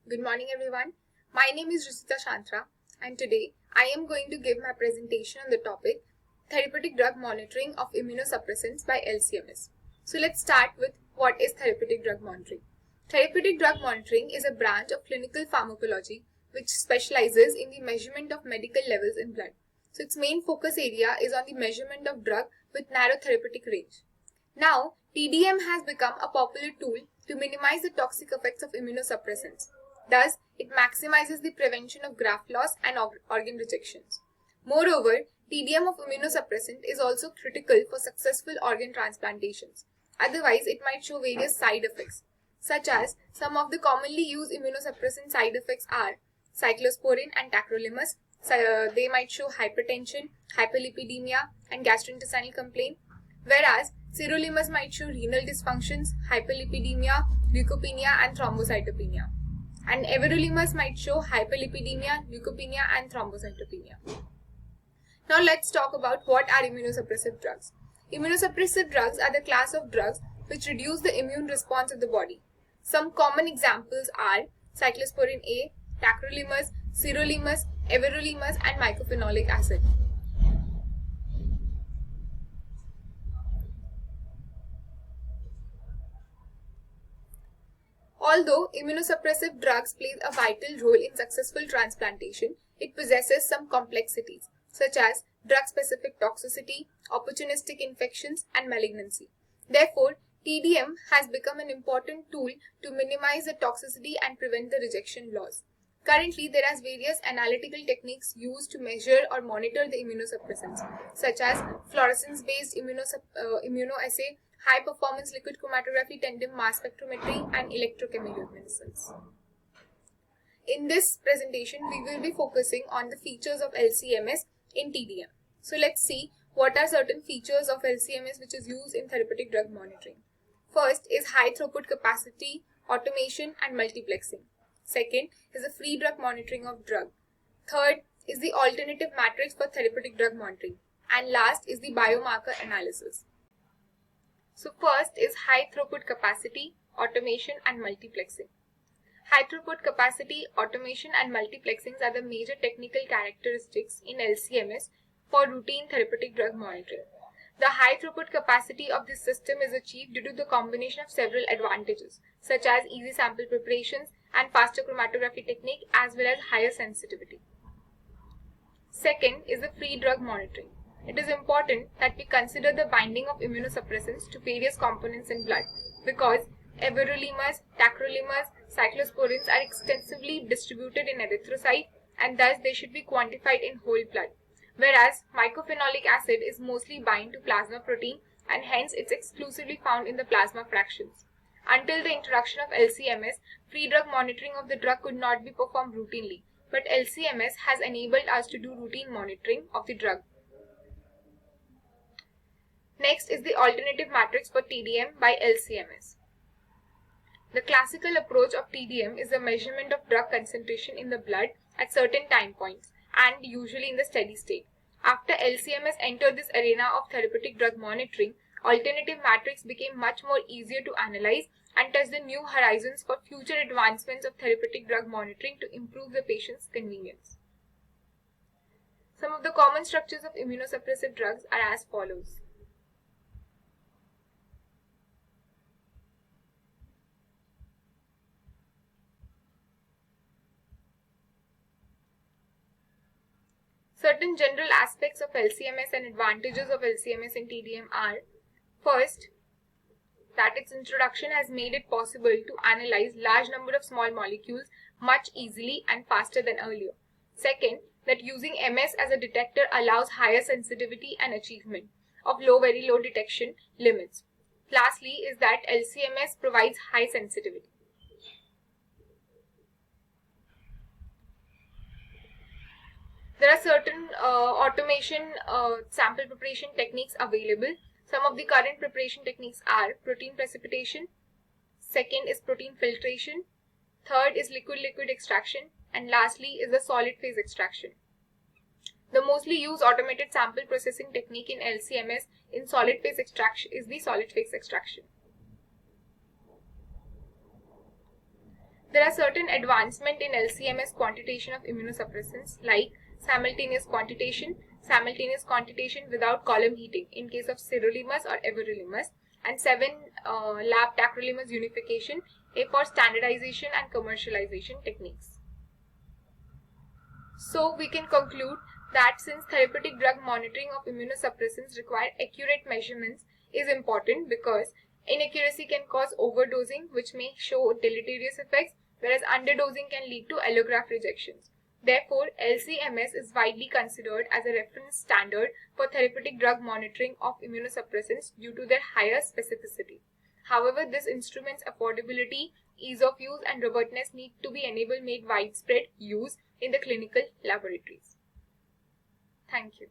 Good morning everyone. My name is Risita Shantra and today I am going to give my presentation on the topic Therapeutic Drug Monitoring of Immunosuppressants by LCMS. So let's start with what is therapeutic drug monitoring. Therapeutic drug monitoring is a branch of clinical pharmacology which specializes in the measurement of medical levels in blood. So its main focus area is on the measurement of drug with narrow therapeutic range. Now, TDM has become a popular tool to minimize the toxic effects of immunosuppressants. Thus, it maximizes the prevention of graft loss and organ rejections. Moreover, TDM of immunosuppressant is also critical for successful organ transplantations. Otherwise, it might show various side effects, such as some of the commonly used immunosuppressant side effects are cyclosporin and tacrolimus. They might show hypertension, hyperlipidemia, and gastrointestinal complaint, whereas sirolimus might show renal dysfunctions, hyperlipidemia, leukopenia, and thrombocytopenia. And everolimus might show hyperlipidemia, leukopenia, and thrombocytopenia. Now let's talk about what are immunosuppressive drugs. Immunosuppressive drugs are the class of drugs which reduce the immune response of the body. Some common examples are cyclosporin A, tacrolimus, sirolimus, everolimus, and mycophenolic acid. Although immunosuppressive drugs plays a vital role in successful transplantation, it possesses some complexities such as drug-specific toxicity, opportunistic infections, and malignancy. Therefore, TDM has become an important tool to minimize the toxicity and prevent the rejection loss. Currently, there are various analytical techniques used to measure or monitor the immunosuppressants, such as fluorescence-based immunoassay, high-performance liquid chromatography, tandem mass spectrometry, and electrochemiluminescence. In this presentation, we will be focusing on the features of LCMS in TDM. So let's see what are certain features of LCMS which is used in therapeutic drug monitoring. First is high throughput capacity, automation, and multiplexing. Second is the free drug monitoring of drug. Third is the alternative matrix for therapeutic drug monitoring. And last is the biomarker analysis. So first is high throughput capacity, automation, and multiplexing. High throughput capacity, automation, and multiplexing are the major technical characteristics in LCMS for routine therapeutic drug monitoring. The high throughput capacity of this system is achieved due to the combination of several advantages, such as easy sample preparations and faster chromatography technique, as well as higher sensitivity. Second is the free drug monitoring. It is important that we consider the binding of immunosuppressants to various components in blood because everolimus, tacrolimus, cyclosporins are extensively distributed in erythrocyte and thus they should be quantified in whole blood, whereas mycophenolic acid is mostly bind to plasma protein and hence it's exclusively found in the plasma fractions. Until the introduction of LCMS, free drug monitoring of the drug could not be performed routinely, but LCMS has enabled us to do routine monitoring of the drug. Next is the alternative matrix for TDM by LCMS. The classical approach of TDM is the measurement of drug concentration in the blood at certain time points and usually in the steady state. After LCMS entered this arena of therapeutic drug monitoring, alternative matrix became much more easier to analyze and touched the new horizons for future advancements of therapeutic drug monitoring to improve the patient's convenience. Some of the common structures of immunosuppressive drugs are as follows. Certain general aspects of LCMS and advantages of LCMS in TDM are: first, that its introduction has made it possible to analyze large number of small molecules much easily and faster than earlier. Second, that using MS as a detector allows higher sensitivity and achievement of very low detection limits. Lastly is that LCMS provides high sensitivity. There are certain automation sample preparation techniques available. Some of the current preparation techniques are protein precipitation, second is protein filtration, third is liquid-liquid extraction, and lastly is the solid phase extraction. The mostly used automated sample processing technique in LCMS in solid phase extraction is the solid phase extraction. There are certain advancements in LCMS quantitation of immunosuppressants like simultaneous quantitation without column heating in case of sirolimus or everolimus, and 7-lab tacrolimus unification for standardization and commercialization techniques. So we can conclude that since therapeutic drug monitoring of immunosuppressants require accurate measurements is important, because inaccuracy can cause overdosing, which may show deleterious effects, whereas underdosing can lead to allograft rejections. Therefore, LCMS is widely considered as a reference standard for therapeutic drug monitoring of immunosuppressants due to their higher specificity. However, this instrument's affordability, ease of use, and robustness need to be made widespread use in the clinical laboratories. Thank you.